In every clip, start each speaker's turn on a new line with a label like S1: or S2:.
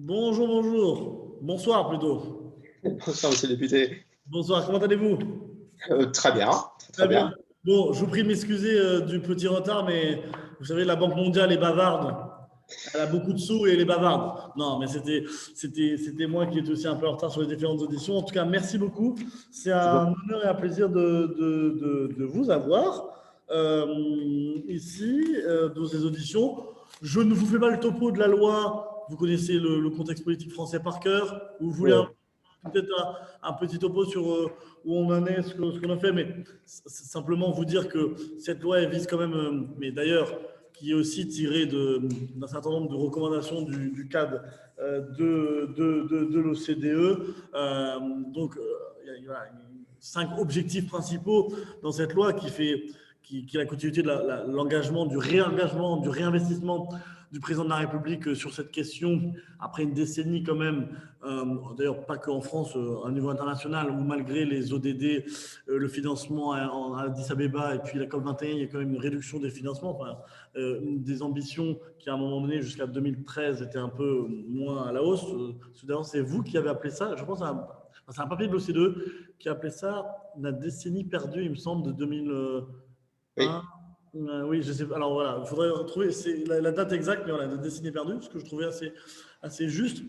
S1: Bonjour, bonjour. Bonsoir plutôt.
S2: Bonsoir, monsieur le député.
S1: Bonsoir, comment allez-vous?
S2: Très bien, très
S1: Très bien.
S2: bien.
S1: Bon, je vous prie de m'excuser du petit retard, mais vous savez, la Banque mondiale est bavarde. Elle a beaucoup de sous et elle est bavarde. Non, mais c'était moi qui étais aussi un peu en retard sur les différentes auditions. En tout cas, merci beaucoup. C'est
S2: Je vous
S1: un honneur et un plaisir de vous avoir ici, dans ces auditions. Je ne vous fais pas le topo de la loi. Vous connaissez le contexte politique français par cœur. Vous voulez
S2: ouais.
S1: peut-être un petit topo sur où on en est, ce qu'on a fait, mais simplement vous dire que cette loi, elle vise quand même, mais d'ailleurs, qui est aussi tirée d'un certain nombre de recommandations du cadre de l'OCDE. Donc, il y a 5 objectifs principaux dans cette loi qui est la continuité de l'engagement, du réengagement, du réinvestissement du président de la République sur cette question, après une décennie quand même, d'ailleurs pas qu'en France, à un niveau international, où malgré les ODD, le financement à Addis Abeba et puis la COP21, il y a quand même une réduction des financements, enfin, des ambitions qui à un moment donné, jusqu'à 2013, étaient un peu moins à la hausse. D'ailleurs, c'est vous qui avez appelé ça, je pense, c'est un papier de l'OCDE qui a appelé ça la décennie perdue, il me semble, de 2001.
S2: Oui.
S1: Oui, je sais pas. Alors voilà, il faudrait retrouver la date exacte, mais voilà, la décennie perdue, ce que je trouvais assez juste.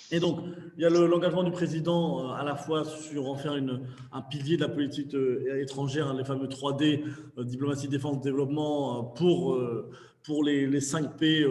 S1: Et donc, il y a l'engagement du président à la fois sur en faire un pilier de la politique étrangère, hein, les fameux 3D, diplomatie, défense, développement, pour les 5 P,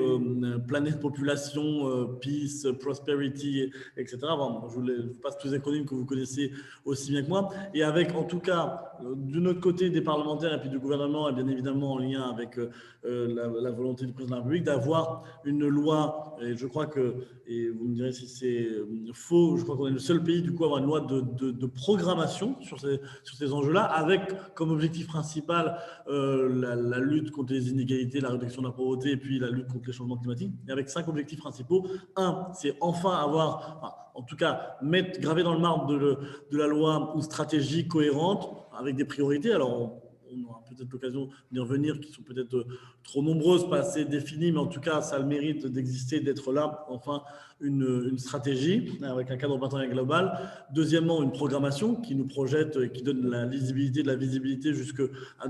S1: planète, population, peace, prosperity, etc. Bon, je vous passe tous les acronymes que vous connaissez aussi bien que moi. Et avec, en tout cas, de notre côté des parlementaires et puis du gouvernement, et bien évidemment en lien avec la volonté du président de la République, d'avoir une loi, et je crois que, et vous me direz si c'est faux, je crois qu'on est le seul pays du coup à avoir une loi de programmation sur ces enjeux-là, avec comme objectif principal la lutte contre les inégalités, la réduction de la pauvreté et puis la lutte contre les changements climatiques, et avec 5 objectifs principaux. Un, c'est enfin avoir, enfin, en tout cas, mettre gravé dans le marbre de la loi une stratégie cohérente avec des priorités. Alors, on aura peut-être l'occasion d'y revenir, qui sont peut-être trop nombreuses, pas assez définies, mais en tout cas, ça a le mérite d'exister, d'être là. Enfin, une stratégie avec un cadre partenariat global. Deuxièmement, une programmation qui nous projette et qui donne la lisibilité, de la visibilité jusqu'à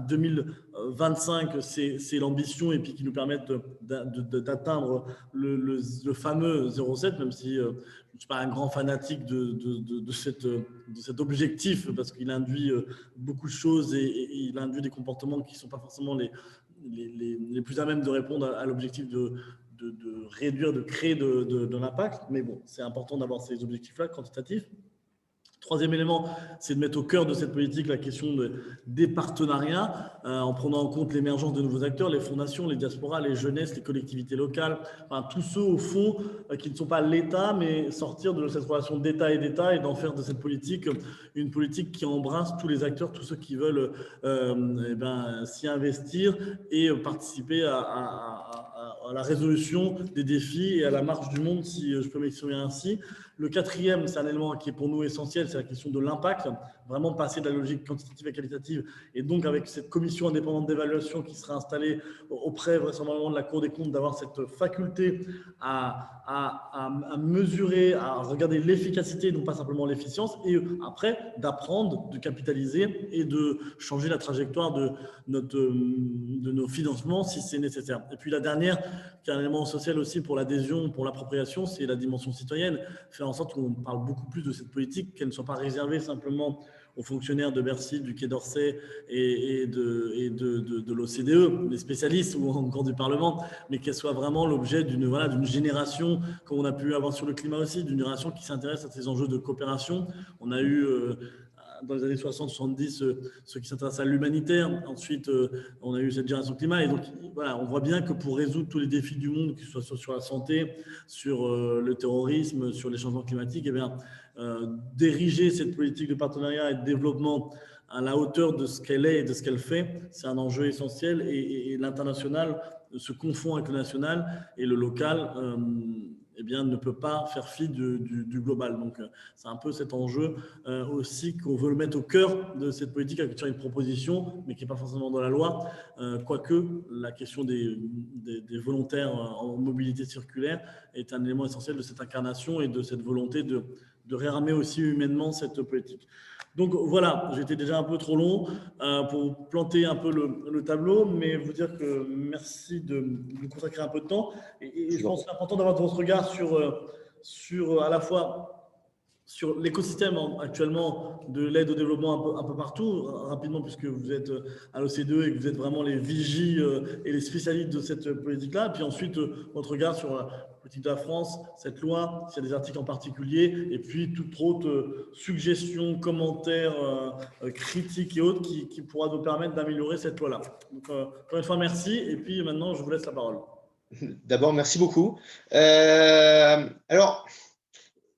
S1: 2025, c'est l'ambition, et puis qui nous permettent d'atteindre le fameux 0,7, même si je ne suis pas un grand fanatique de cet objectif, parce qu'il induit beaucoup de choses et il induit des comportements qui ne sont pas forcément les plus à même de répondre à l'objectif de réduire, de créer de l'impact. Mais bon, c'est important d'avoir ces objectifs-là quantitatifs. Troisième élément, c'est de mettre au cœur de cette politique la question des partenariats, en prenant en compte l'émergence de nouveaux acteurs, les fondations, les diasporas, les jeunesses, les collectivités locales, enfin, tous ceux au fond qui ne sont pas l'État, mais sortir de cette relation d'État et d'État et d'en faire de cette politique une politique qui embrasse tous les acteurs, tous ceux qui veulent s'y investir et participer à la résolution des défis et à la marche du monde, si je peux m'exprimer ainsi. Le quatrième, c'est un élément qui est pour nous essentiel, c'est la question de l'impact, vraiment passer de la logique quantitative et qualitative, et donc avec cette commission indépendante d'évaluation qui sera installée auprès vraisemblablement de la Cour des comptes, d'avoir cette faculté à mesurer, à regarder l'efficacité, non pas simplement l'efficience, et après d'apprendre, de capitaliser et de changer la trajectoire de nos financements si c'est nécessaire. Et puis la dernière, qui est un élément social aussi pour l'adhésion, pour l'appropriation, c'est la dimension citoyenne. Faire en sorte qu'on parle beaucoup plus de cette politique, qu'elle ne soit pas réservée simplement aux fonctionnaires de Bercy, du Quai d'Orsay et de l'OCDE, les spécialistes ou encore du Parlement, mais qu'elle soit vraiment l'objet d'une génération, comme on a pu avoir sur le climat aussi, d'une génération qui s'intéresse à ces enjeux de coopération. On a eu dans les années 60-70 ceux qui s'intéressent à l'humanitaire. Ensuite, on a eu cette génération climat. Et donc, voilà, on voit bien que pour résoudre tous les défis du monde, que ce soit sur la santé, sur le terrorisme, sur les changements climatiques, eh bien, d'ériger cette politique de partenariat et de développement à la hauteur de ce qu'elle est et de ce qu'elle fait, c'est un enjeu essentiel. Et l'international se confond avec le national et le local eh bien, ne peut pas faire fi du global. Donc, c'est un peu cet enjeu aussi qu'on veut le mettre au cœur de cette politique avec une proposition, mais qui n'est pas forcément dans la loi, quoique la question des volontaires en mobilité circulaire est un élément essentiel de cette incarnation et de cette volonté de réarmer aussi humainement cette politique. Donc voilà, j'étais déjà un peu trop long pour planter un peu le tableau, mais vous dire que merci de nous consacrer un peu de temps. Et je pense que c'est important d'avoir votre regard sur à la fois sur l'écosystème actuellement de l'aide au développement un peu partout, rapidement, puisque vous êtes à l'OCDE et que vous êtes vraiment les vigies et les spécialistes de cette politique-là. Puis ensuite, votre regard sur la politique de la France, cette loi, s'il y a des articles en particulier, et puis toute autre suggestion, commentaires, critiques et autres qui pourra nous permettre d'améliorer cette loi-là. Donc, encore une fois, merci. Et puis maintenant, je vous laisse la parole.
S2: D'abord, merci beaucoup. Alors,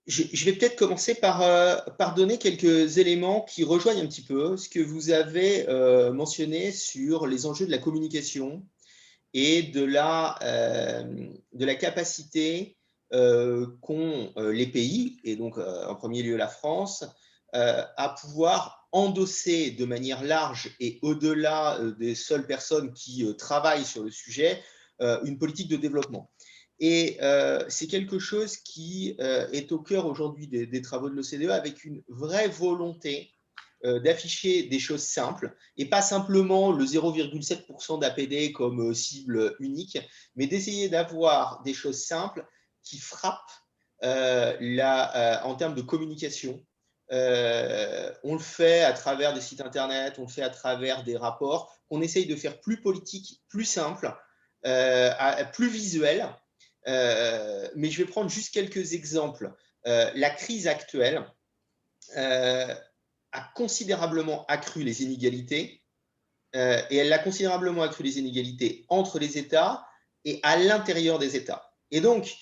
S2: je vais peut-être commencer par donner quelques éléments qui rejoignent un petit peu ce que vous avez mentionné sur les enjeux de la communication et de la capacité qu'ont les pays, et donc en premier lieu la France, à pouvoir endosser de manière large et au-delà des seules personnes qui travaillent sur le sujet, une politique de développement. Et c'est quelque chose qui est au cœur aujourd'hui des travaux de l'OCDE, avec une vraie volonté d'afficher des choses simples, et pas simplement le 0,7% d'APD comme cible unique, mais d'essayer d'avoir des choses simples qui frappent en termes de communication. On le fait à travers des sites internet, on le fait à travers des rapports, qu'on essaye de faire plus politique, plus simple, plus visuel. Mais je vais prendre juste quelques exemples. La crise actuelle a considérablement accru les inégalités, et elle a considérablement accru les inégalités entre les États et à l'intérieur des États. Et donc,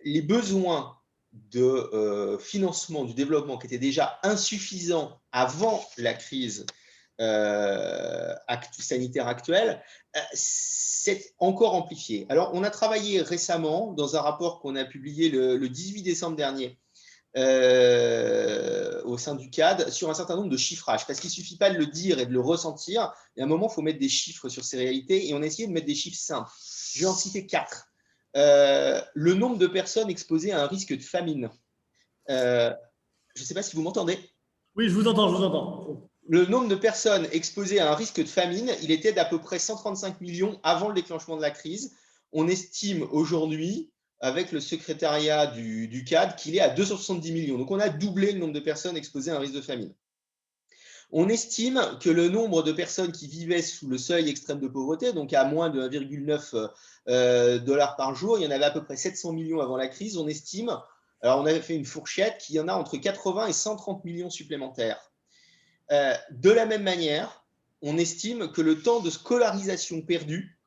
S2: les besoins de financement du développement qui étaient déjà insuffisants avant la crise sanitaire actuelle, c'est encore amplifié. Alors, on a travaillé récemment dans un rapport qu'on a publié le 18 décembre dernier au sein du CAD sur un certain nombre de chiffrages, parce qu'il ne suffit pas de le dire et de le ressentir. Il y a un moment, il faut mettre des chiffres sur ces réalités, et on a essayé de mettre des chiffres simples. Je vais en citer 4. Le nombre de personnes exposées à un risque de famine. Je ne sais pas si vous m'entendez.
S1: Oui, je vous entends, je vous entends.
S2: Le nombre de personnes exposées à un risque de famine, il était d'à peu près 135 millions avant le déclenchement de la crise. On estime aujourd'hui, avec le secrétariat du CAD, qu'il est à 270 millions. Donc, on a doublé le nombre de personnes exposées à un risque de famine. On estime que le nombre de personnes qui vivaient sous le seuil extrême de pauvreté, donc à moins de 1,9 $ par jour, il y en avait à peu près 700 millions avant la crise. On estime, alors on avait fait une fourchette, qu'il y en a entre 80 et 130 millions supplémentaires. De la même manière, on estime que le temps de scolarisation perdu,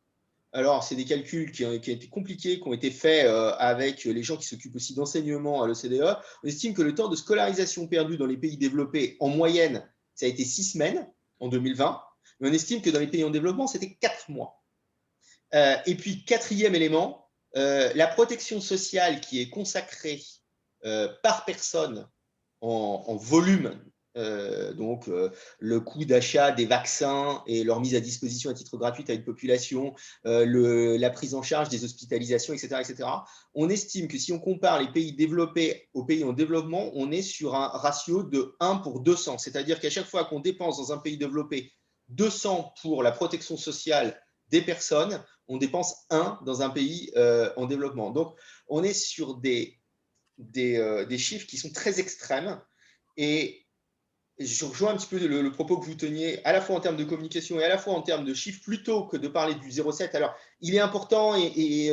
S2: alors c'est des calculs qui ont été compliqués, qui ont été faits avec les gens qui s'occupent aussi d'enseignement à l'OCDE, on estime que le temps de scolarisation perdu dans les pays développés, en moyenne, ça a été 6 semaines en 2020, mais on estime que dans les pays en développement, c'était 4 mois. Et puis, quatrième élément, la protection sociale qui est consacrée par personne en volume, donc le coût d'achat des vaccins et leur mise à disposition à titre gratuit à une population, la prise en charge des hospitalisations, etc., etc. On estime que si on compare les pays développés aux pays en développement, on est sur un ratio de 1 pour 200. C'est-à-dire qu'à chaque fois qu'on dépense dans un pays développé 200 pour la protection sociale des personnes, on dépense 1 dans un pays en développement. Donc, on est sur des chiffres qui sont très extrêmes. Et je rejoins un petit peu le propos que vous teniez, à la fois en termes de communication et à la fois en termes de chiffres, plutôt que de parler du 0,7. Alors, il est important et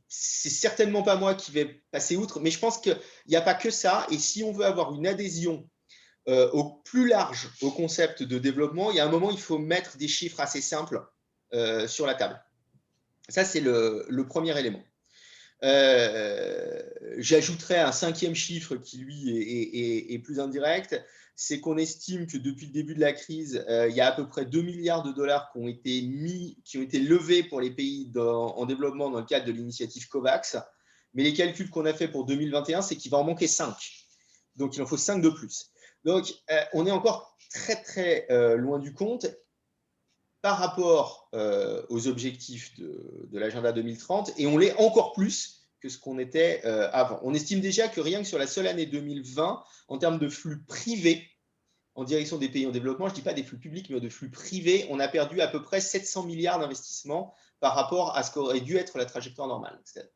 S2: c'est certainement pas moi qui vais passer outre, mais je pense qu'il n'y a pas que ça. Et si on veut avoir une adhésion au plus large au concept de développement, il y a un moment, il faut mettre des chiffres assez simples sur la table. Ça, c'est le premier élément. J'ajouterai un 5e chiffre qui, lui, est plus indirect. C'est qu'on estime que depuis le début de la crise, il y a à peu près 2 milliards de dollars qui ont été levés pour les pays en développement dans le cadre de l'initiative COVAX. Mais les calculs qu'on a fait pour 2021, c'est qu'il va en manquer 5. Donc, il en faut 5 de plus. Donc, on est encore très, très loin du compte par rapport aux objectifs de l'agenda 2030, et on l'est encore plus que ce qu'on était avant. On estime déjà que rien que sur la seule année 2020, en termes de flux privés en direction des pays en développement, je ne dis pas des flux publics, mais de flux privés, on a perdu à peu près 700 milliards d'investissements par rapport à ce qu'aurait dû être la trajectoire normale. C'est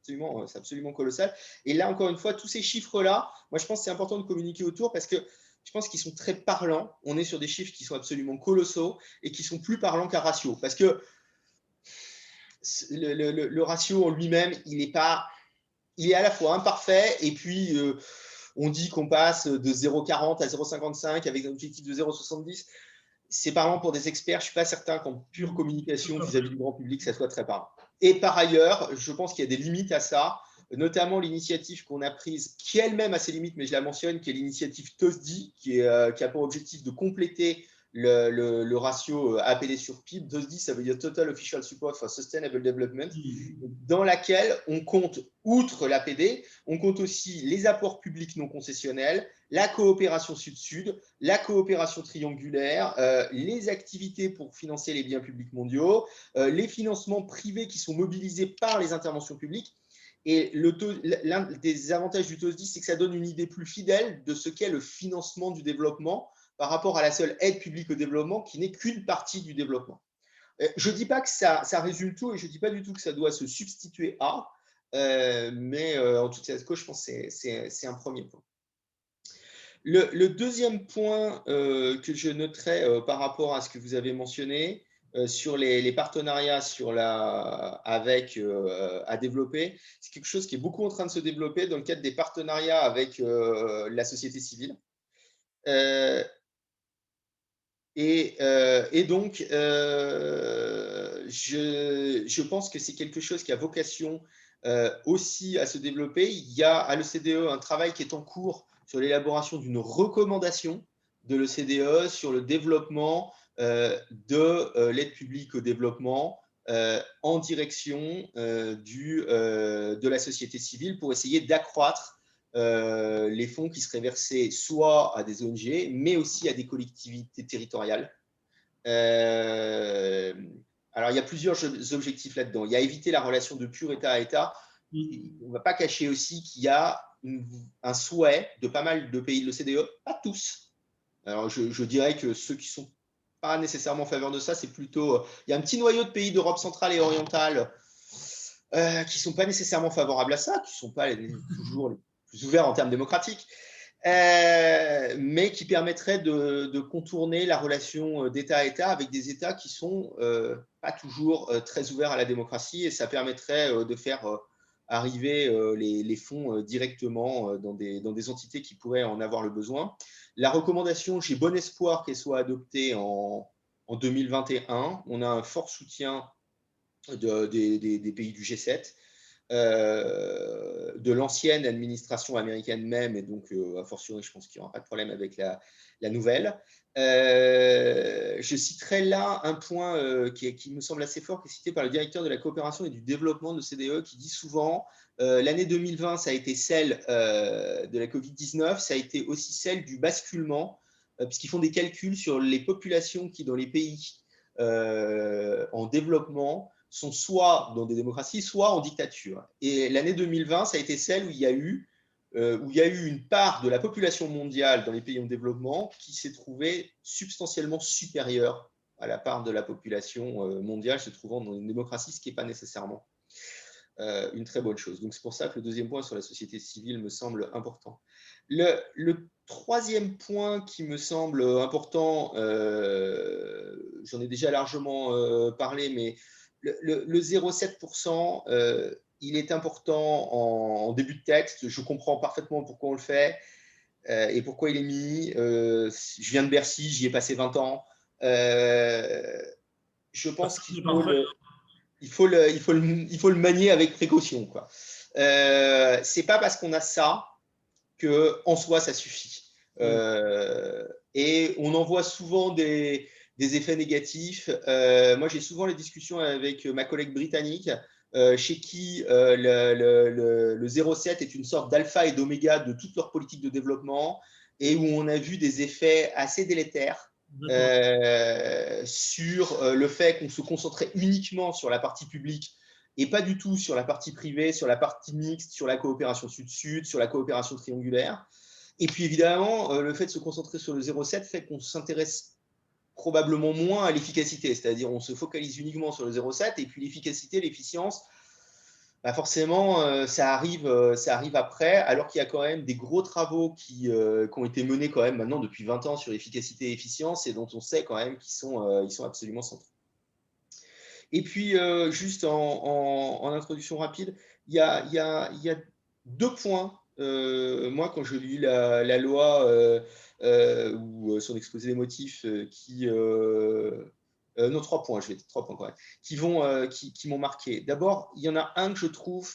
S2: absolument colossal. Et là, encore une fois, tous ces chiffres-là, moi, je pense que c'est important de communiquer autour parce que je pense qu'ils sont très parlants. On est sur des chiffres qui sont absolument colossaux et qui sont plus parlants qu'un ratio. Parce que le ratio en lui-même, il est à la fois imparfait et puis on dit qu'on passe de 0,40 à 0,55 avec un objectif de 0,70. C'est parlant pour des experts. Je ne suis pas certain qu'en pure communication vis-à-vis du grand public, ça soit très parlant. Et par ailleurs, je pense qu'il y a des limites à ça, notamment l'initiative qu'on a prise, qui elle-même a ses limites, mais je la mentionne, qui est l'initiative TOSDI, qui a pour objectif de compléter le ratio APD sur PIB. TOSDI, ça veut dire Total Official Support for Sustainable Development, dans laquelle on compte, outre l'APD, on compte aussi les apports publics non concessionnels, la coopération sud-sud, la coopération triangulaire, les activités pour financer les biens publics mondiaux, les financements privés qui sont mobilisés par les interventions publiques. Et l'un des avantages du TOSDI, c'est que ça donne une idée plus fidèle de ce qu'est le financement du développement par rapport à la seule aide publique au développement qui n'est qu'une partie du développement. Je ne dis pas que ça résume tout et je ne dis pas du tout que ça doit se substituer à, mais en tout cas, je pense que c'est un premier point. Le deuxième point que je noterai par rapport à ce que vous avez mentionné sur les partenariats à développer, c'est quelque chose qui est beaucoup en train de se développer dans le cadre des partenariats avec la société civile. Et donc, je pense que c'est quelque chose qui a vocation aussi à se développer. Il y a à l'OCDE un travail qui est en cours sur l'élaboration d'une recommandation de l'OCDE sur le développement de l'aide publique au développement en direction de la société civile pour essayer d'accroître les fonds qui seraient versés soit à des ONG, mais aussi à des collectivités territoriales. Alors, il y a plusieurs objectifs là-dedans. Il y a éviter la relation de pur État à État. On ne va pas cacher aussi qu'il y a un souhait de pas mal de pays de l'OCDE, pas tous. Alors, je dirais que ceux qui ne sont pas nécessairement en faveur de ça, c'est plutôt… il y a un petit noyau de pays d'Europe centrale et orientale qui ne sont pas nécessairement favorables à ça, qui ne sont pas toujours les plus ouverts en termes démocratiques, mais qui permettrait de contourner la relation d'État à État avec des États qui ne sont pas toujours très ouverts à la démocratie, et ça permettrait de faire arriver les fonds directement dans des entités qui pourraient en avoir le besoin. La recommandation, j'ai bon espoir qu'elle soit adoptée en 2021. On a un fort soutien des pays du G7. De l'ancienne administration américaine même, et donc a fortiori je pense qu'il n'y aura pas de problème avec la nouvelle. Je citerai là un point qui me semble assez fort, qui est cité par le directeur de la coopération et du développement de l'OCDE, qui dit souvent l'année 2020 ça a été celle de la Covid-19, ça a été aussi celle du basculement, puisqu'ils font des calculs sur les populations qui dans les pays en développement sont soit dans des démocraties, soit en dictature. Et l'année 2020, ça a été celle où il y a eu une part de la population mondiale dans les pays en développement qui s'est trouvée substantiellement supérieure à la part de la population mondiale se trouvant dans une démocratie, ce qui n'est pas nécessairement une très bonne chose. Donc c'est pour ça que le deuxième point sur la société civile me semble important. Le troisième point qui me semble important, j'en ai déjà largement parlé, mais le 0,7%, il est important en début de texte. Je comprends parfaitement pourquoi on le fait et pourquoi il est mis. Je viens de Bercy, j'y ai passé 20 ans. Je pense qu'il faut le manier avec précaution, quoi. C'est pas parce qu'on a ça qu'en soi, ça suffit. Et on en voit souvent des effets négatifs. Moi, j'ai souvent les discussions avec ma collègue britannique chez qui le 0,7 est une sorte d'alpha et d'oméga de toute leur politique de développement, et où on a vu des effets assez délétères sur le fait qu'on se concentrait uniquement sur la partie publique et pas du tout sur la partie privée, sur la partie mixte, sur la coopération sud-sud, sur la coopération triangulaire. Et puis évidemment, le fait de se concentrer sur le 0,7 fait qu'on s'intéresse probablement moins à l'efficacité, c'est-à-dire on se focalise uniquement sur le 0,7 et puis l'efficacité, l'efficience, bah forcément, ça arrive après, alors qu'il y a quand même des gros travaux qui ont été menés quand même maintenant depuis 20 ans sur l'efficacité et l'efficience et dont on sait quand même qu'ils sont absolument centraux. Et puis, juste en introduction rapide, il y a 2 points. Moi, quand je lis la loi ou son exposé des motifs, non, 3 points, je vais 3 points quand même, qui m'ont marqué. D'abord, il y en a un que je trouve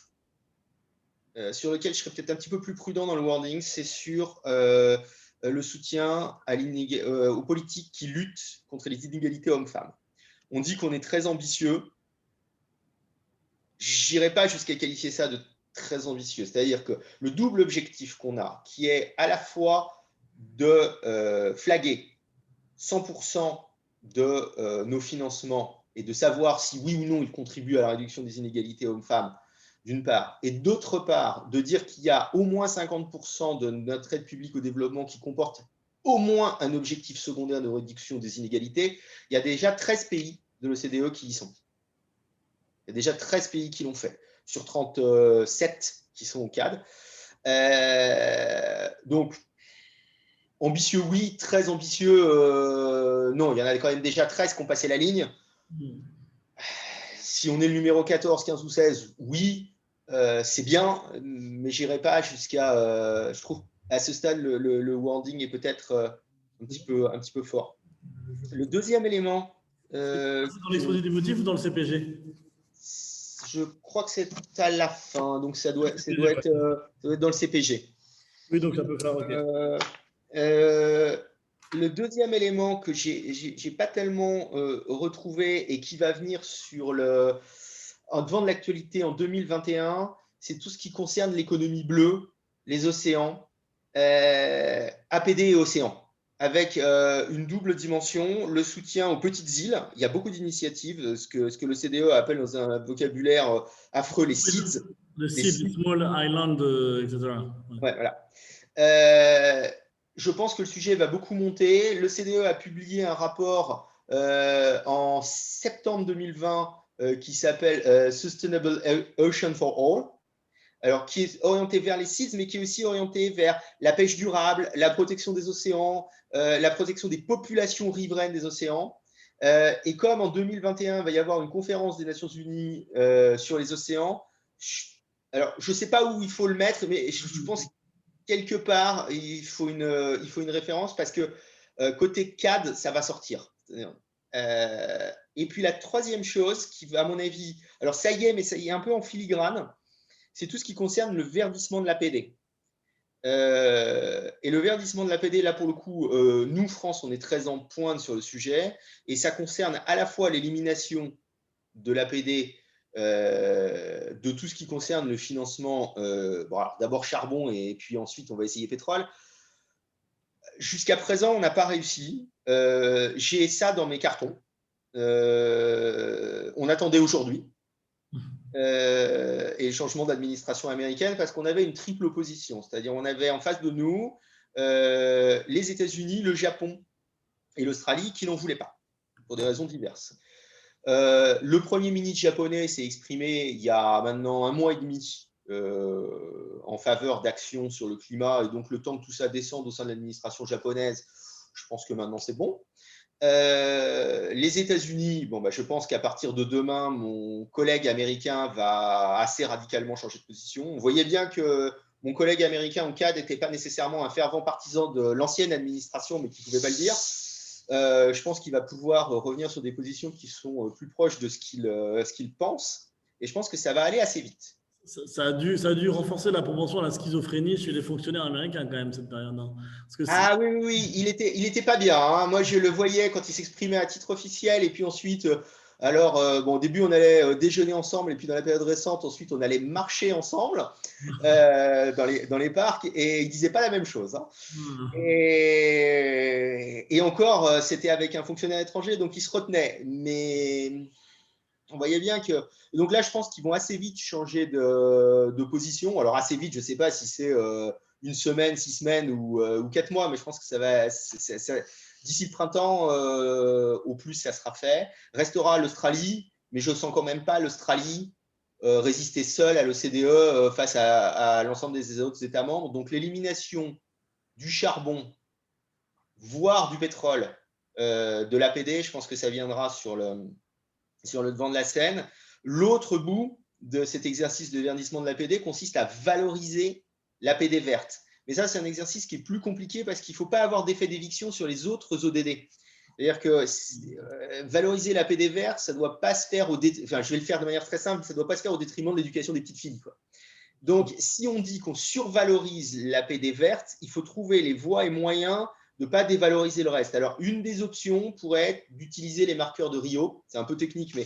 S2: sur lequel je serais peut-être un petit peu plus prudent dans le wording, c'est sur le soutien aux politiques qui luttent contre les inégalités hommes-femmes. On dit qu'on est très ambitieux. Je n'irai pas jusqu'à qualifier ça de très ambitieux. C'est-à-dire que le double objectif qu'on a, qui est à la fois de flaguer 100% de nos financements et de savoir si oui ou non ils contribuent à la réduction des inégalités hommes-femmes, d'une part, et d'autre part, de dire qu'il y a au moins 50% de notre aide publique au développement qui comporte au moins un objectif secondaire de réduction des inégalités, il y a déjà 13 pays de l'OCDE qui y sont. Il y a déjà 13 pays qui l'ont fait, sur 37 qui sont au CAD. Donc, ambitieux, oui. Très ambitieux, non. Il y en a quand même déjà 13 qui ont passé la ligne. Si on est le numéro 14, 15 ou 16, oui, c'est bien, mais je n'irai pas jusqu'à… je trouve, à ce stade, le wording est peut-être un petit peu fort. Le deuxième élément…
S1: c'est dans l'exposé des motifs ou dans le CPG?
S2: Je crois que c'est à la fin, donc ça doit être dans le CPG.
S1: Oui, donc ça peut faire OK.
S2: Le deuxième élément que j'ai pas tellement retrouvé et qui va venir devant de l'actualité en 2021, c'est tout ce qui concerne l'économie bleue, les océans, APD et océans, avec une double dimension, le soutien aux petites îles. Il y a beaucoup d'initiatives, ce que le CDE appelle dans un vocabulaire affreux les SIDS.
S1: Les SIDS, Small Island, etc.
S2: Ouais, voilà. Je pense que le sujet va beaucoup monter. Le CDE a publié un rapport en septembre 2020 qui s'appelle Sustainable Ocean for All, alors qui est orienté vers les SIDS, mais qui est aussi orienté vers la pêche durable, la protection des océans, la protection des populations riveraines des océans. Et comme en 2021, il va y avoir une conférence des Nations Unies sur les océans, alors je ne sais pas où il faut le mettre, mais je pense quelque part, il faut une référence parce que côté CAD, ça va sortir. Et puis la troisième chose qui va, à mon avis, alors ça y est, mais ça y est un peu en filigrane, c'est tout ce qui concerne le verdissement de l'APD. Et le verdissement de l'APD, là pour le coup, nous, France, on est très en pointe sur le sujet, et ça concerne à la fois l'élimination de l'APD, de tout ce qui concerne le financement, d'abord charbon et puis ensuite on va essayer pétrole. Jusqu'à présent, on n'a pas réussi. J'ai ça dans mes cartons. On attendait aujourd'hui et le changement d'administration américaine parce qu'on avait une triple opposition. C'est-à-dire on avait en face de nous les États-Unis, le Japon et l'Australie qui n'en voulaient pas pour des raisons diverses. Le Premier ministre japonais s'est exprimé il y a maintenant 1 mois et demi en faveur d'actions sur le climat, et donc le temps que tout ça descende au sein de l'administration japonaise, je pense que maintenant c'est bon. Les États-Unis, je pense qu'à partir de demain, mon collègue américain va assez radicalement changer de position. On voyait bien que mon collègue américain en CAD n'était pas nécessairement un fervent partisan de l'ancienne administration, mais qui ne pouvait pas le dire. Je pense qu'il va pouvoir revenir sur des positions qui sont plus proches de ce qu'il pense. Et je pense que ça va aller assez vite.
S1: Ça a dû renforcer la propension à la schizophrénie chez les fonctionnaires américains quand même, cette période-là.
S2: Ah oui, il était pas bien. Hein. Moi, je le voyais quand il s'exprimait à titre officiel et puis ensuite Alors, bon, au début, on allait déjeuner ensemble, et puis dans la période récente, ensuite, on allait marcher ensemble dans les parcs, et ils ne disaient pas la même chose. Hein. Et encore, c'était avec un fonctionnaire étranger, donc il se retenait. Mais on voyait bien que… Donc là, je pense qu'ils vont assez vite changer de position. Alors, assez vite, je ne sais pas si c'est une semaine, 6 semaines ou 4 mois, mais je pense que ça va… D'ici le printemps, au plus, ça sera fait. Restera l'Australie, mais je ne sens quand même pas l'Australie résister seule à l'OCDE face à l'ensemble des autres États membres. Donc, l'élimination du charbon, voire du pétrole, de l'APD, je pense que ça viendra sur le devant de la scène. L'autre bout de cet exercice de verdissement de l'APD consiste à valoriser l'APD verte. Mais ça, c'est un exercice qui est plus compliqué parce qu'il ne faut pas avoir d'effet d'éviction sur les autres ODD. C'est-à-dire que valoriser l'APD verte, ça ne doit pas se faire enfin, je vais le faire de manière très simple, ça ne doit pas se faire au détriment de l'éducation des petites filles, quoi. Donc, si on dit qu'on survalorise l'APD verte, il faut trouver les voies et moyens de ne pas dévaloriser le reste. Alors, une des options pourrait être d'utiliser les marqueurs de Rio, c'est un peu technique, mais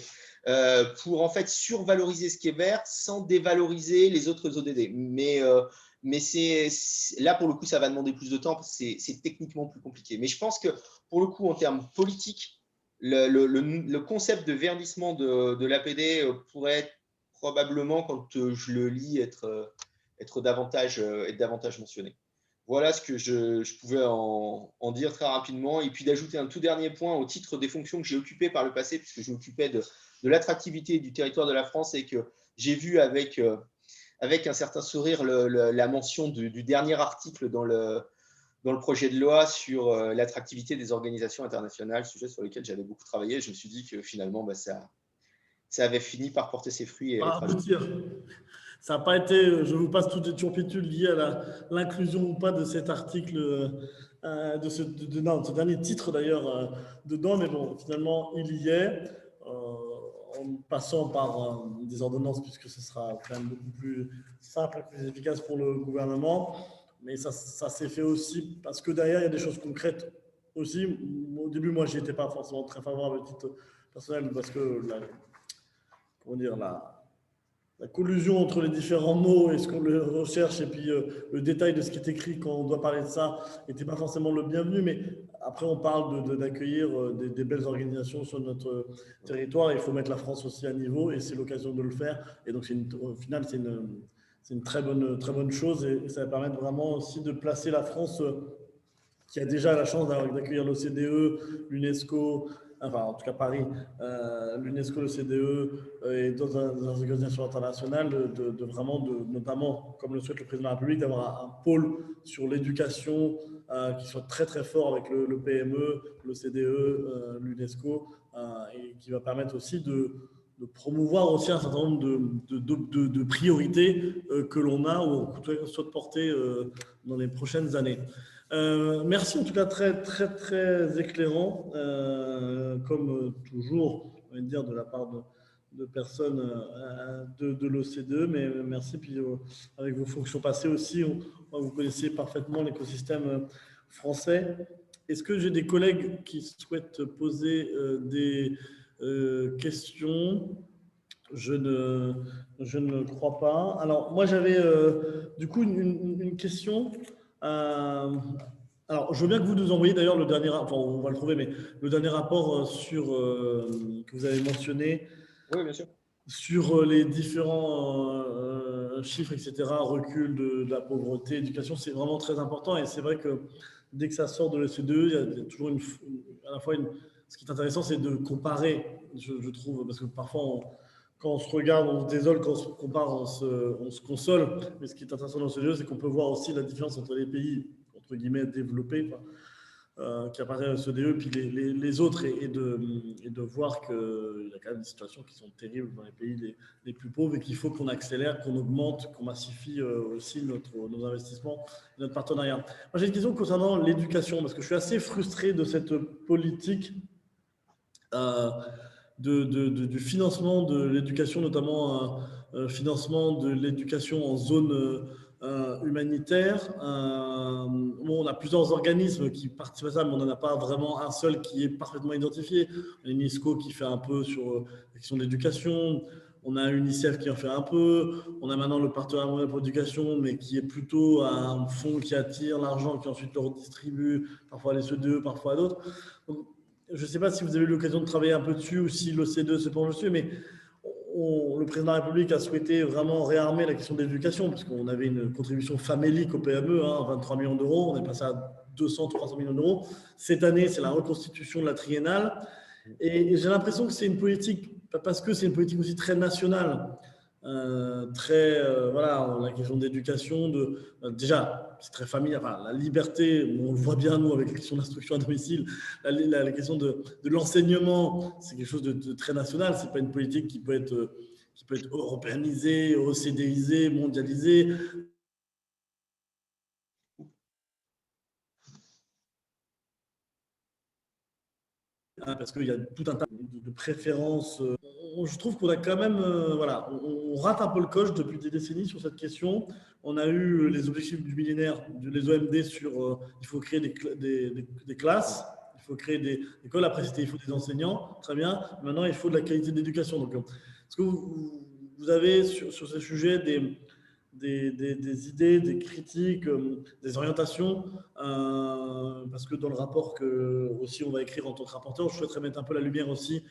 S2: pour en fait survaloriser ce qui est vert sans dévaloriser les autres ODD. Mais là, pour le coup, ça va demander plus de temps parce que c'est techniquement plus compliqué. Mais je pense que, pour le coup, en termes politiques, le concept de verdissement de l'APD pourrait être probablement, quand je le lis, être davantage mentionné. Voilà ce que je pouvais en dire très rapidement. Et puis d'ajouter un tout dernier point au titre des fonctions que j'ai occupées par le passé, puisque je m'occupais de l'attractivité du territoire de la France et que j'ai vu avec un certain sourire la mention du dernier article dans le projet de loi sur l'attractivité des organisations internationales, sujet sur lequel j'avais beaucoup travaillé. Je me suis dit que finalement, ça avait fini par porter ses fruits et être ajouté.
S1: Ça n'a pas été, je vous passe toutes les turpitudes liées à l'inclusion ou pas de cet article, de ce dernier titre d'ailleurs dedans, mais bon, finalement, il y est, en passant par des ordonnances, puisque ce sera quand même beaucoup plus simple et plus efficace pour le gouvernement. Mais ça s'est fait aussi parce que derrière, il y a des choses concrètes aussi. Au début, moi, je n'y étais pas forcément très favorable à titre personnel parce que comment dire, la collusion entre les différents mots et ce qu'on recherche et puis le détail de ce qui est écrit quand on doit parler de ça n'était pas forcément le bienvenu, mais après on parle d'accueillir des belles organisations sur notre territoire, il faut mettre la France aussi à niveau et c'est l'occasion de le faire et donc au final c'est une très bonne chose et ça va permettre vraiment aussi de placer la France qui a déjà la chance d'accueillir l'OCDE, l'UNESCO, enfin en tout cas Paris, l'UNESCO, l'OCDE et d'autres organisations internationales, vraiment, notamment, comme le souhaite le président de la République, d'avoir un pôle sur l'éducation qui soit très très fort avec le PME, l'OCDE, l'UNESCO, et qui va permettre aussi de promouvoir aussi un certain nombre de priorités que l'on a ou qu'on souhaite porter dans les prochaines années. Merci en tout cas, très très très éclairant, comme toujours, on va dire de la part de personnes de l'OCDE, mais merci. Puis avec vos fonctions passées aussi, vous connaissez parfaitement l'écosystème français. Est-ce que j'ai des collègues qui souhaitent poser des questions? Je ne crois pas. Alors, moi, j'avais du coup une question. Alors, je veux bien que vous nous envoyiez d'ailleurs le dernier, enfin, on va le trouver, mais le dernier rapport que vous avez mentionné.
S2: Oui, bien sûr.
S1: Sur les différents chiffres, etc., recul de la pauvreté, éducation, c'est vraiment très important. Et c'est vrai que dès que ça sort de l'OCDE, il y a toujours à la fois ce qui est intéressant, c'est de comparer, je trouve, parce que parfois, quand on se regarde, on se désole, quand on se compare, on se console. Mais ce qui est intéressant dans l'OCDE, c'est qu'on peut voir aussi la différence entre les pays, entre guillemets, développés, qui appartiennent à l'OCDE, puis les autres, et de voir qu'il y a quand même des situations qui sont terribles dans les pays les plus pauvres et qu'il faut qu'on accélère, qu'on augmente, qu'on massifie aussi nos investissements, notre partenariat. Moi, j'ai une question concernant l'éducation, parce que je suis assez frustré de cette politique du financement de l'éducation, notamment financement de l'éducation en zone humanitaire. Bon, on a plusieurs organismes qui participent à ça, mais on n'en a pas vraiment un seul qui est parfaitement identifié. On a l'UNESCO qui fait un peu sur la question de l'éducation. On a UNICEF qui en fait un peu. On a maintenant le Partenariat mondial pour l'éducation, mais qui est plutôt un fonds qui attire l'argent, qui ensuite le redistribue, parfois à l'ECDE, parfois à d'autres. Donc, je ne sais pas si vous avez eu l'occasion de travailler un peu dessus ou si l'OCDE se penche dessus, mais le président de la République a souhaité vraiment réarmer la question de l'éducation, parce qu'on avait une contribution famélique au PME, 23 millions d'euros, on est passé à 200, 300 millions d'euros. Cette année, c'est la reconstitution de la triennale. Et j'ai l'impression que c'est une politique, parce que c'est une politique aussi très nationale, voilà, la question d'éducation, déjà, c'est très familial, enfin, la liberté, on le voit bien, nous, avec la question de l'instruction à domicile, la question de l'enseignement, c'est quelque chose de très national, c'est pas une politique qui peut être européanisée, OCDisée, mondialisée. Parce qu'il y a tout un tas de préférences. Je trouve qu'on a quand même, voilà, on rate un peu le coche depuis des décennies sur cette question. On a eu les objectifs du millénaire, les OMD sur il faut créer des classes, il faut créer des écoles. Après, c'était il faut des enseignants, très bien. Maintenant, il faut de la qualité d'éducation. Donc, est-ce que vous avez sur ce sujet des idées, des critiques, des orientations, parce que dans le rapport que aussi on va écrire en tant que rapporteur, je souhaiterais mettre un peu la lumière aussi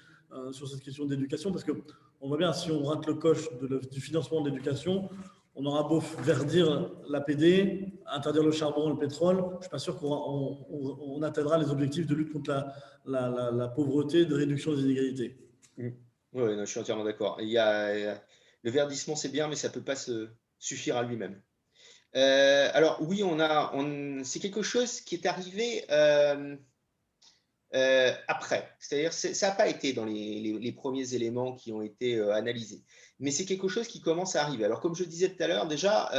S1: sur cette question d'éducation, parce qu'on voit bien, si on rate le coche du financement de l'éducation, on aura beau verdir l'APD, interdire le charbon, le pétrole, je ne suis pas sûr qu'on atteindra les objectifs de lutte contre la pauvreté, de réduction des inégalités.
S2: Oui, je suis entièrement d'accord. Le verdissement, c'est bien, mais ça ne peut pas se suffire à lui-même. Alors oui, c'est quelque chose qui est arrivé après. C'est-à-dire ça n'a pas été dans les premiers éléments qui ont été analysés. Mais c'est quelque chose qui commence à arriver. Alors comme je disais tout à l'heure, déjà,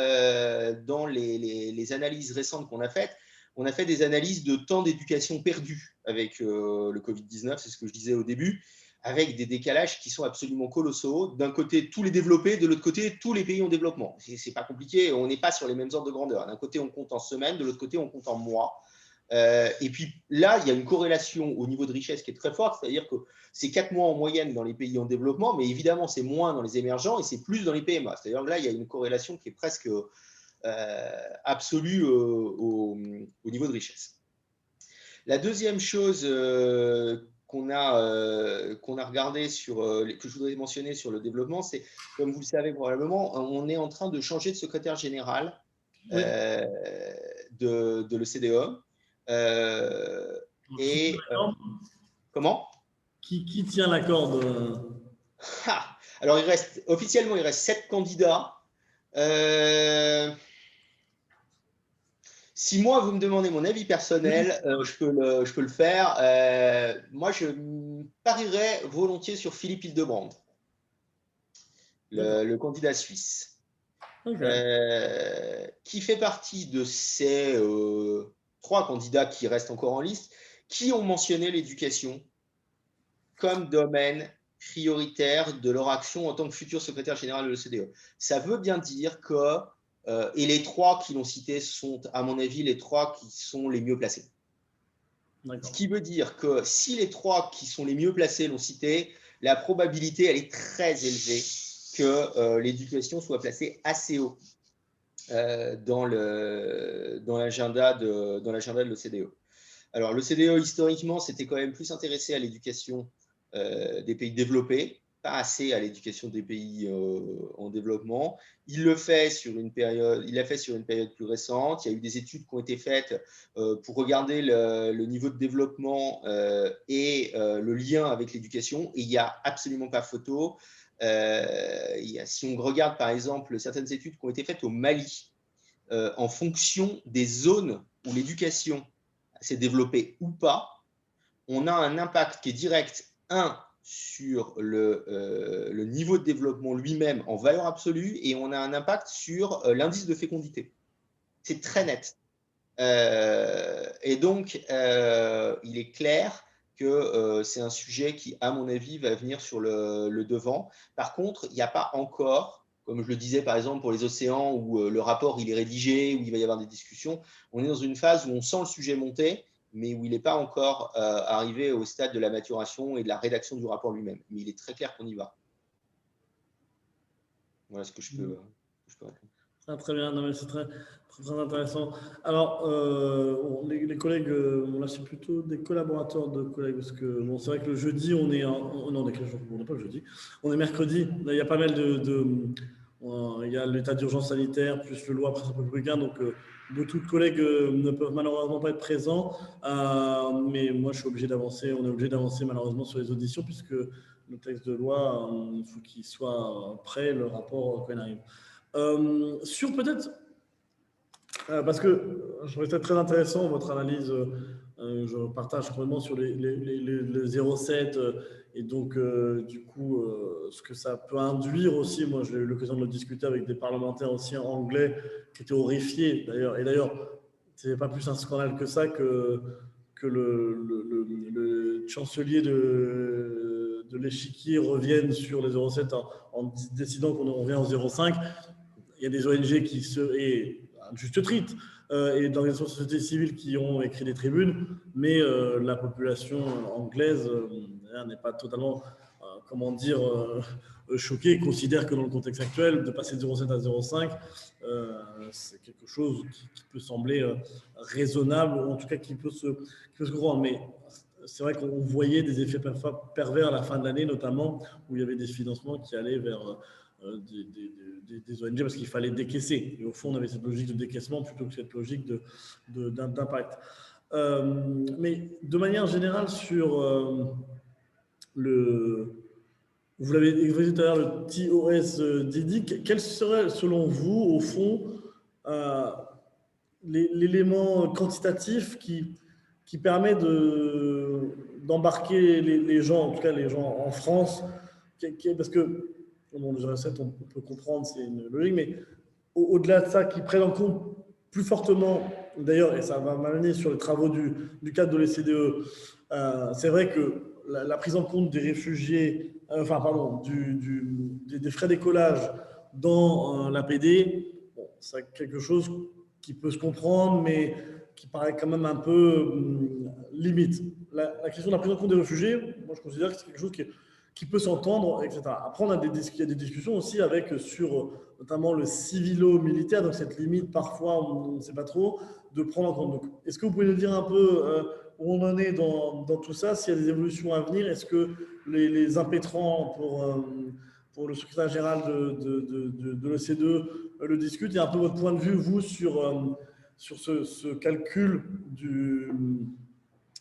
S2: dans les analyses récentes qu'on a faites, on a fait des analyses de temps d'éducation perdu avec le Covid-19, c'est ce que je disais au début, avec des décalages qui sont absolument colossaux. D'un côté, tous les développés, de l'autre côté, tous les pays en développement. C'est pas compliqué, on n'est pas sur les mêmes ordres de grandeur. D'un côté, on compte en semaines, de l'autre côté, on compte en mois. Et puis là, il y a une corrélation au niveau de richesse qui est très forte, c'est-à-dire que c'est 4 mois en moyenne dans les pays en développement, mais évidemment, c'est moins dans les émergents et c'est plus dans les PMA. C'est-à-dire que là, il y a une corrélation qui est presque absolue au niveau de richesse. La deuxième chose qu'on a regardé que je voudrais mentionner sur le développement, c'est, comme vous le savez probablement, on est en train de changer de secrétaire général de l'OCDE. Comment ?
S1: Qui tient la corde
S2: Alors, officiellement, il reste 7 candidats. Si moi, vous me demandez mon avis personnel, je peux le faire. Moi, je parierais volontiers sur Philippe Hildebrand, le candidat suisse, qui fait partie de ces 3 candidats qui restent encore en liste, qui ont mentionné l'éducation comme domaine prioritaire de leur action en tant que futur secrétaire général de l'OCDE. Ça veut bien dire que et les 3 qui l'ont cité sont, à mon avis, les 3 qui sont les mieux placés. Ce qui veut dire que si les 3 qui sont les mieux placés l'ont cité, la probabilité, elle est très élevée que l'éducation soit placée assez haut dans l'agenda de l'OCDE. Alors, l'OCDE, historiquement, s'était quand même plus intéressé à l'éducation des pays développés, pas assez à l'éducation des pays en développement. Il l'a fait sur une période plus récente. Il y a eu des études qui ont été faites pour regarder le niveau de développement et le lien avec l'éducation. Et il n'y a absolument pas photo. Si on regarde, par exemple, certaines études qui ont été faites au Mali, en fonction des zones où l'éducation s'est développée ou pas, on a un impact qui est direct, sur le niveau de développement lui-même en valeur absolue, et on a un impact sur l'indice de fécondité. C'est très net. Et donc, il est clair que c'est un sujet qui, à mon avis, va venir sur le devant. Par contre, il n'y a pas encore, comme je le disais par exemple pour les océans, où le rapport il est rédigé, où il va y avoir des discussions. On est dans une phase où on sent le sujet monter, mais où il n'est pas encore arrivé au stade de la maturation et de la rédaction du rapport lui-même. Mais il est très clair qu'on y va. Voilà ce que je peux répondre.
S1: Ah, très bien, non, mais c'est très, très, très intéressant. Alors, les collègues, là, c'est plutôt des collaborateurs de collègues, parce que bon, c'est vrai que le jeudi, on est non, on est quel jour? On n'est pas le jeudi, on est mercredi. Là, il y a pas mal il y a l'état d'urgence sanitaire, plus le loi après républicain, donc beaucoup de collègues ne peuvent malheureusement pas être présents, mais moi, je suis obligé d'avancer, on est obligé d'avancer malheureusement sur les auditions, puisque le texte de loi, il faut qu'il soit prêt, le rapport, quand il arrive. Sur peut-être, parce que je trouvais ça très intéressant, votre analyse, je partage complètement sur le 0,7 et donc du coup ce que ça peut induire aussi. Moi j'ai eu l'occasion de le discuter avec des parlementaires aussi anglais qui étaient horrifiés d'ailleurs, et d'ailleurs c'est pas plus un scandale que ça que le chancelier de l'échiquier revienne sur les 0,7 en décidant qu'on revient au 0,5. Il y a des ONG et à juste titre, et d'organisations de société civile qui ont écrit des tribunes, mais la population anglaise n'est pas totalement, comment dire, choquée et considère que dans le contexte actuel, de passer de 0,7 à 0,5, c'est quelque chose qui peut sembler raisonnable, ou en tout cas qui peut se comprendre. Mais c'est vrai qu'on voyait des effets parfois pervers à la fin de l'année, notamment où il y avait des financements qui allaient vers des ONG parce qu'il fallait décaisser. Et au fond, on avait cette logique de décaissement plutôt que cette logique d'impact. Mais de manière générale, sur vous l'avez évoqué tout à l'heure, le TOS-DD, quel serait, selon vous, au fond, l'élément quantitatif qui permet d'embarquer les gens, en tout cas les gens en France, parce que bon, le 0,7, on peut comprendre, c'est une logique, mais au-delà de ça, qui prennent en compte plus fortement, d'ailleurs, et ça va m'amener sur les travaux du cadre de l'OCDE, c'est vrai que la prise en compte des réfugiés, enfin, pardon, des frais d'écolage dans l'APD, bon, c'est quelque chose qui peut se comprendre, mais qui paraît quand même un peu limite. La question de la prise en compte des réfugiés, moi je considère que c'est quelque chose qui peut s'entendre, etc. Après, il y a des discussions aussi sur notamment le civilo-militaire, donc cette limite, parfois, on ne sait pas trop, de prendre en compte. Donc, est-ce que vous pouvez nous dire un peu où on en est dans tout ça, s'il y a des évolutions à venir? Est-ce que les impétrants pour le secrétaire général de l'OCDE le discutent? Il y a un peu votre point de vue, vous, sur ce calcul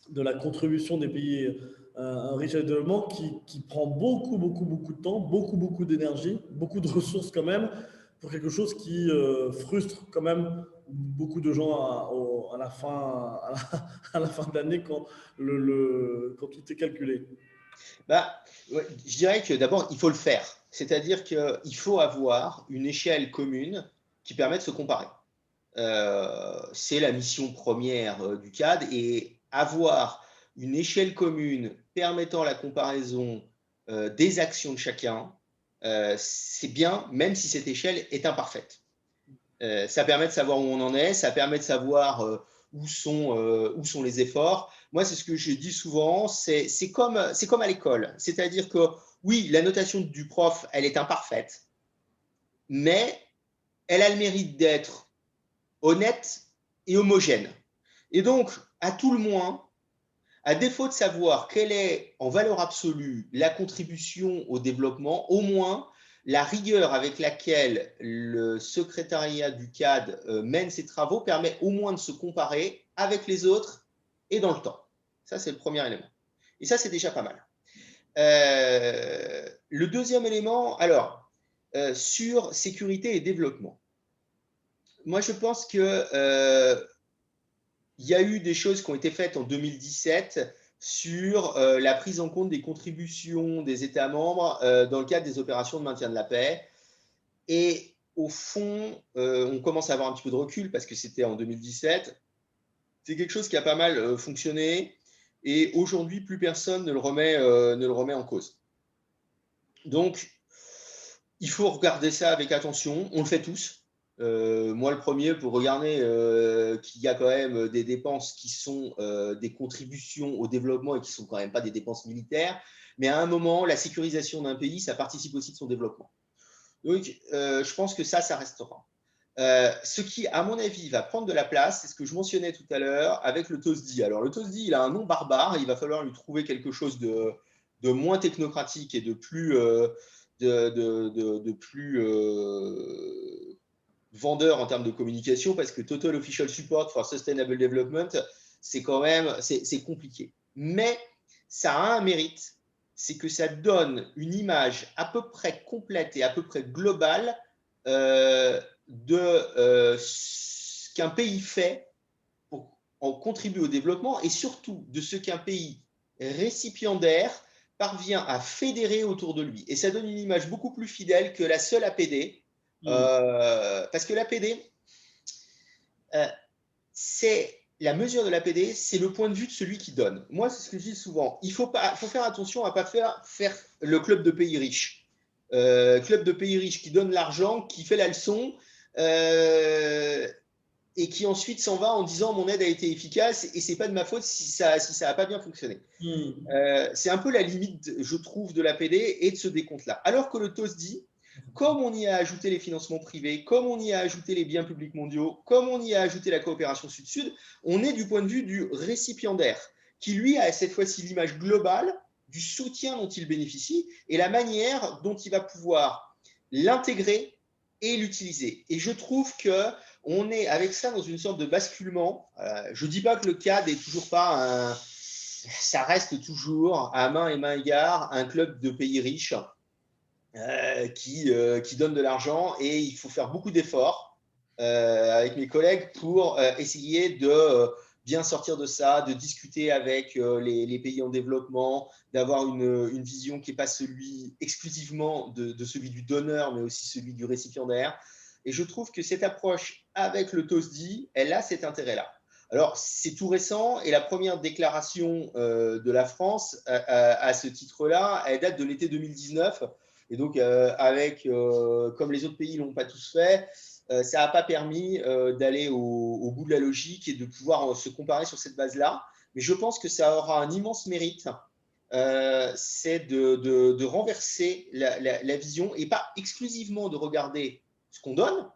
S1: de la contribution des pays riches et développement qui prend beaucoup de temps, beaucoup d'énergie, beaucoup de ressources quand même, pour quelque chose qui frustre quand même beaucoup de gens à la fin, à la fin de l'année quand tout est calculé.
S2: Bah, ouais, je dirais que d'abord, il faut le faire. C'est-à-dire qu'il faut avoir une échelle commune qui permet de se comparer. C'est la mission première du CAD, et avoir une échelle commune permettant la comparaison des actions de chacun, c'est bien, même si cette échelle est imparfaite. Ça permet de savoir où on en est, ça permet de savoir où sont les efforts. Moi, c'est ce que je dis souvent, c'est comme à l'école. C'est-à-dire que oui, la notation du prof, elle est imparfaite, mais elle a le mérite d'être honnête et homogène. Et donc, à tout le moins, à défaut de savoir quelle est en valeur absolue la contribution au développement, au moins la rigueur avec laquelle le secrétariat du CAD mène ses travaux permet au moins de se comparer avec les autres et dans le temps. Ça, c'est le premier élément. Et ça, c'est déjà pas mal. Le deuxième élément, alors, sur sécurité et développement. Moi, je pense que il y a eu des choses qui ont été faites en 2017 sur la prise en compte des contributions des États membres dans le cadre des opérations de maintien de la paix. Et au fond, on commence à avoir un petit peu de recul parce que c'était en 2017. C'est quelque chose qui a pas mal fonctionné, et aujourd'hui, plus personne ne le remet en cause. Donc, Il faut regarder ça avec attention, on le fait tous. Moi, le premier, pour regarder qu'il y a quand même des dépenses qui sont des contributions au développement et qui ne sont quand même pas des dépenses militaires. Mais à un moment, la sécurisation d'un pays, ça participe aussi de son développement. Donc, je pense que ça restera. Ce qui, à mon avis, va prendre de la place, c'est ce que je mentionnais tout à l'heure avec le TOSDI. Alors, le TOSDI, il a un nom barbare, il va falloir lui trouver quelque chose de moins technocratique et de plus, de plus vendeur en termes de communication, parce que Total Official Support for Sustainable Development, c'est quand même, c'est compliqué. Mais ça a un mérite, c'est que ça donne une image à peu près complète et à peu près globale de ce qu'un pays fait pour en contribuer au développement et surtout de ce qu'un pays récipiendaire parvient à fédérer autour de lui. Et ça donne une image beaucoup plus fidèle que la seule APD. Parce que l'APD, c'est la mesure de l'APD, c'est le point de vue de celui qui donne. Moi, c'est ce que je dis souvent. Il faut faire attention à ne pas faire le club de pays riches. Club de pays riches qui donne l'argent, qui fait la leçon et qui ensuite s'en va en disant mon aide a été efficace et c'est pas de ma faute si ça n'a pas bien fonctionné. C'est un peu la limite, je trouve, de l'APD et de ce décompte-là. Alors que le TOSDI, comme on y a ajouté les financements privés, comme on y a ajouté les biens publics mondiaux, comme on y a ajouté la coopération sud-sud, on est du point de vue du récipiendaire, qui lui a cette fois-ci l'image globale du soutien dont il bénéficie et la manière dont il va pouvoir l'intégrer et l'utiliser. Et je trouve qu'on est avec ça dans une sorte de basculement. Je ne dis pas que le CAD n'est toujours pas un... Ça reste toujours à main et main égard un club de pays riches qui donne de l'argent et il faut faire beaucoup d'efforts avec mes collègues pour essayer de bien sortir de ça, de discuter avec les pays en développement, d'avoir une vision qui n'est pas exclusivement de celui du donneur, mais aussi celui du récipiendaire. Et je trouve que cette approche avec le TOSDI, elle a cet intérêt-là. Alors, c'est tout récent et la première déclaration de la France à ce titre-là, elle date de l'été 2019. Et donc, comme les autres pays ne l'ont pas tous fait, ça n'a pas permis d'aller au bout de la logique et de pouvoir se comparer sur cette base-là. Mais je pense que ça aura un immense mérite, c'est de renverser la vision et pas exclusivement de regarder ce qu'on donne,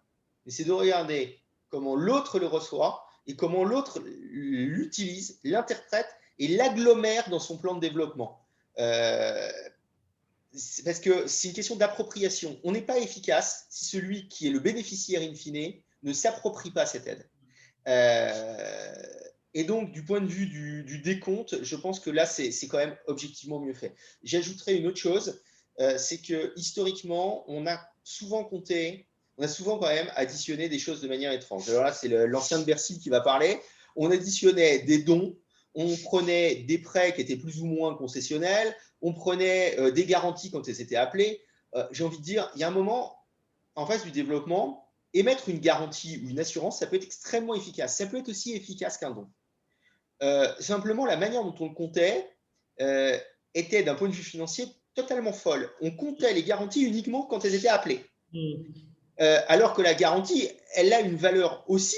S2: mais c'est de regarder comment l'autre le reçoit et comment l'autre l'utilise, l'interprète et l'agglomère dans son plan de développement. Parce que c'est une question d'appropriation. On n'est pas efficace si celui qui est le bénéficiaire in fine ne s'approprie pas cette aide. Et donc, du point de vue du décompte, je pense que là, c'est quand même objectivement mieux fait. J'ajouterai une autre chose, c'est que historiquement, on a souvent quand même additionné des choses de manière étrange. Alors là, c'est l'ancien de Bercy qui va parler. On additionnait des dons, on prenait des prêts qui étaient plus ou moins concessionnels, on prenait des garanties quand elles étaient appelées. J'ai envie de dire, il y a un moment, en face du développement, émettre une garantie ou une assurance, ça peut être extrêmement efficace. Ça peut être aussi efficace qu'un don. Simplement, la manière dont on le comptait était, d'un point de vue financier, totalement folle. On comptait les garanties uniquement quand elles étaient appelées. Alors que la garantie, elle a une valeur aussi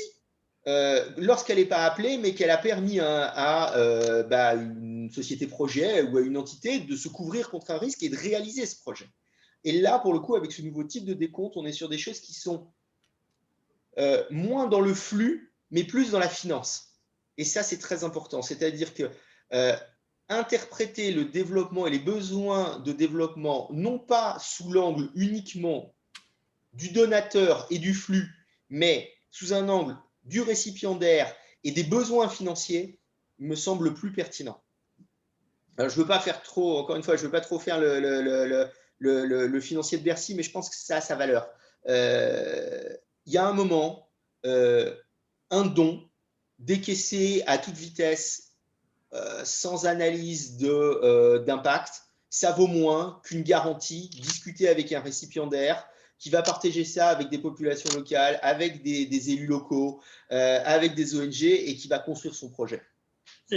S2: lorsqu'elle n'est pas appelée, mais qu'elle a permis à une société projet ou à une entité de se couvrir contre un risque et de réaliser ce projet. Et là, pour le coup, avec ce nouveau type de décompte, on est sur des choses qui sont moins dans le flux, mais plus dans la finance. Et ça, c'est très important. C'est-à-dire que interpréter le développement et les besoins de développement, non pas sous l'angle uniquement du donateur et du flux, mais sous un angle du récipiendaire et des besoins financiers, me semble plus pertinent. Alors, je ne veux pas faire trop, encore une fois, je ne veux pas trop faire le financier de Bercy, mais je pense que ça a sa valeur. Il y a un moment, un don décaissé à toute vitesse, sans analyse d'impact, ça vaut moins qu'une garantie discutée avec un récipiendaire qui va partager ça avec des populations locales, avec des élus locaux, avec des ONG et qui va construire son projet.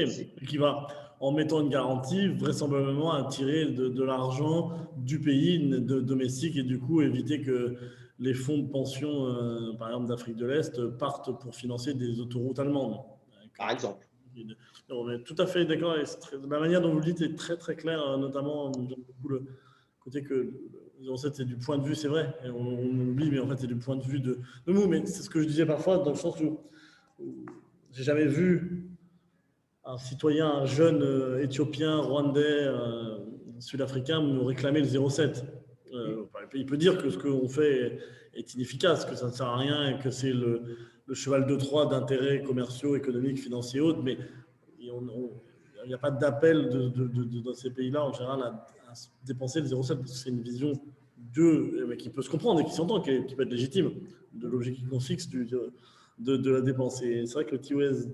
S1: Et qui va, en mettant une garantie, vraisemblablement attirer de l'argent du pays domestique et du coup éviter que les fonds de pension, par exemple d'Afrique de l'Est, partent pour financer des autoroutes allemandes.
S2: par exemple.
S1: On est tout à fait d'accord. La manière dont vous le dites est très très claire, notamment j'aime beaucoup le côté que en fait, c'est du point de vue, c'est vrai, et on oublie, mais en fait c'est du point de vue de nous. Mais c'est ce que je disais parfois dans le sens où j'ai jamais vu un citoyen, un jeune éthiopien, rwandais, sud-africain me réclamer le 0,7. Il peut dire que ce qu'on fait est inefficace, que ça ne sert à rien et que c'est le cheval de Troie d'intérêts commerciaux, économiques, financiers et autres, mais il n'y a pas d'appel dans ces pays-là en général à dépenser le 0,7 parce que c'est une vision qui peut se comprendre et qui s'entend, qui peut être légitime, de l'objectif qu'on fixe de la dépense. Et c'est vrai que le TOS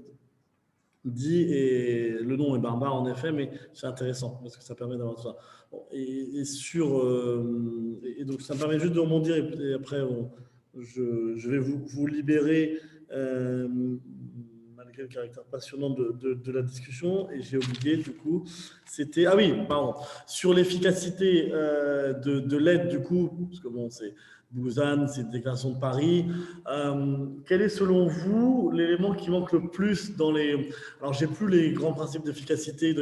S1: dit, et le nom est barbare en effet, mais c'est intéressant parce que ça permet d'avoir tout ça. Bon, et donc ça me permet juste de rebondir et après je vais vous libérer malgré le caractère passionnant de la discussion. Et j'ai oublié du coup, c'était ah oui, pardon, sur l'efficacité de l'aide du coup, parce que bon c'est Busan, c'est une déclaration de Paris. Quel est selon vous l'élément qui manque le plus dans les... Alors, j'ai plus les grands principes d'efficacité, il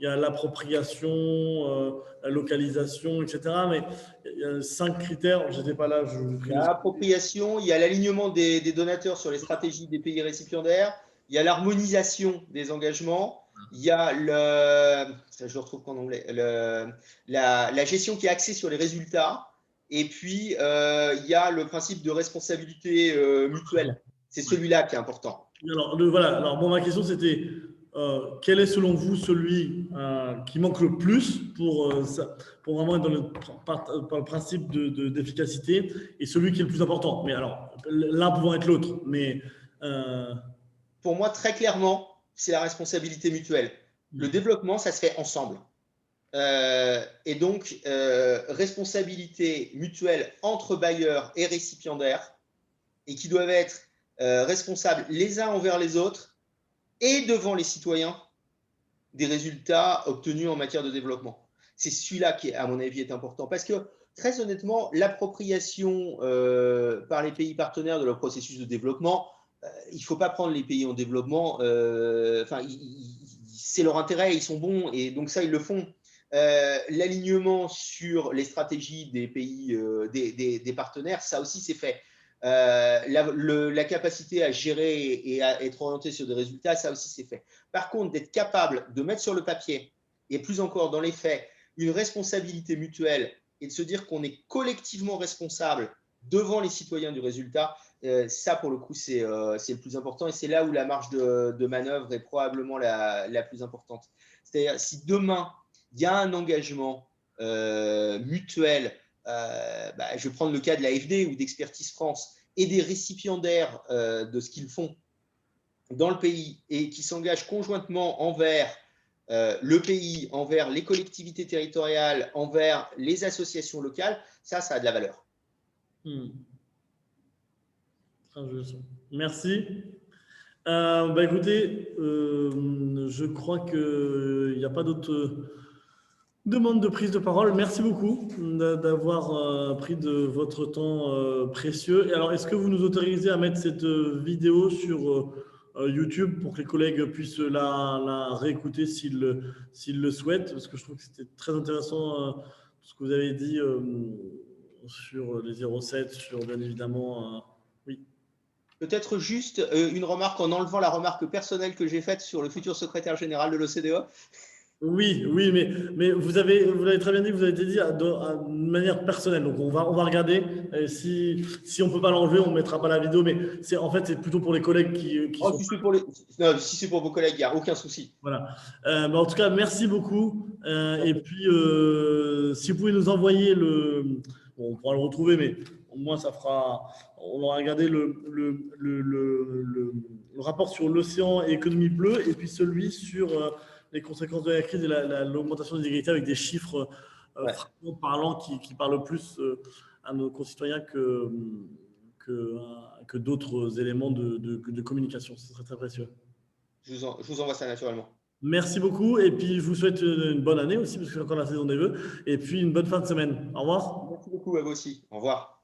S1: y a l'appropriation, la localisation, etc. Mais il y a 5 critères, je n'étais pas là, je vous
S2: Il
S1: prie
S2: y
S1: de...
S2: a l'appropriation, il y a l'alignement des donateurs sur les stratégies des pays récipiendaires, il y a l'harmonisation des engagements, il y a ça je le retrouve en anglais, la gestion qui est axée sur les résultats, et puis il y a le principe de responsabilité mutuelle. C'est celui-là qui est important.
S1: Alors, voilà. Alors, bon, ma question, c'était quel est selon vous celui qui manque le plus pour vraiment être par le principe d'efficacité et celui qui est le plus important. Mais alors, l'un pouvant être l'autre. Mais
S2: Pour moi, très clairement, c'est la responsabilité mutuelle. Le développement, ça se fait ensemble. Et donc, responsabilité mutuelle entre bailleurs et récipiendaires, et qui doivent être responsables les uns envers les autres et devant les citoyens des résultats obtenus en matière de développement. C'est celui-là qui, à mon avis, est important. Parce que, très honnêtement, l'appropriation par les pays partenaires de leur processus de développement, il ne faut pas prendre les pays en développement, c'est leur intérêt, ils sont bons, et donc ça, ils le font. L'alignement sur les stratégies des pays, des partenaires, ça aussi, c'est fait. La capacité à gérer et à être orienté sur des résultats, ça aussi c'est fait. Par contre, d'être capable de mettre sur le papier, et plus encore dans les faits, une responsabilité mutuelle et de se dire qu'on est collectivement responsable devant les citoyens du résultat, ça pour le coup c'est le plus important et c'est là où la marge de manœuvre est probablement la plus importante. C'est-à-dire si demain il y a un engagement mutuel, je vais prendre le cas de l'AFD ou d'Expertise France et des récipiendaires de ce qu'ils font dans le pays et qui s'engagent conjointement envers le pays, envers les collectivités territoriales, envers les associations locales, ça a de la valeur.
S1: Merci. Écoutez, je crois qu'il n'y a pas d'autres demandes de prise de parole. Merci beaucoup d'avoir pris de votre temps précieux. Et alors, est-ce que vous nous autorisez à mettre cette vidéo sur YouTube pour que les collègues puissent la réécouter s'ils le souhaitent? Parce que je trouve que c'était très intéressant tout ce que vous avez dit sur les 07, sur bien évidemment... oui.
S2: Peut-être juste une remarque en enlevant la remarque personnelle que j'ai faite sur le futur secrétaire général de l'OCDE.
S1: Oui, mais vous l'avez très bien dit, vous avez dit de manière personnelle. Donc on va regarder. Et si on ne peut pas l'enlever, on ne mettra pas la vidéo. Mais en fait, c'est plutôt pour les collègues qui sont...
S2: Si c'est pour vos collègues, il n'y a aucun souci.
S1: Voilà. Mais en tout cas, merci beaucoup. Et puis, si vous pouvez nous envoyer bon, on pourra le retrouver, mais au moins ça fera... On aura regardé le rapport sur l'océan et économie bleue et puis celui sur les conséquences de la crise et l'augmentation des inégalités avec des chiffres parlants qui parlent plus à nos concitoyens que d'autres éléments de communication. Ce serait très précieux.
S2: je vous envoie ça naturellement.
S1: Merci beaucoup. Et puis, je vous souhaite une bonne année aussi, parce que c'est encore la saison des vœux. Et puis, une bonne fin de semaine. Au revoir.
S2: Merci beaucoup à vous aussi. Au revoir.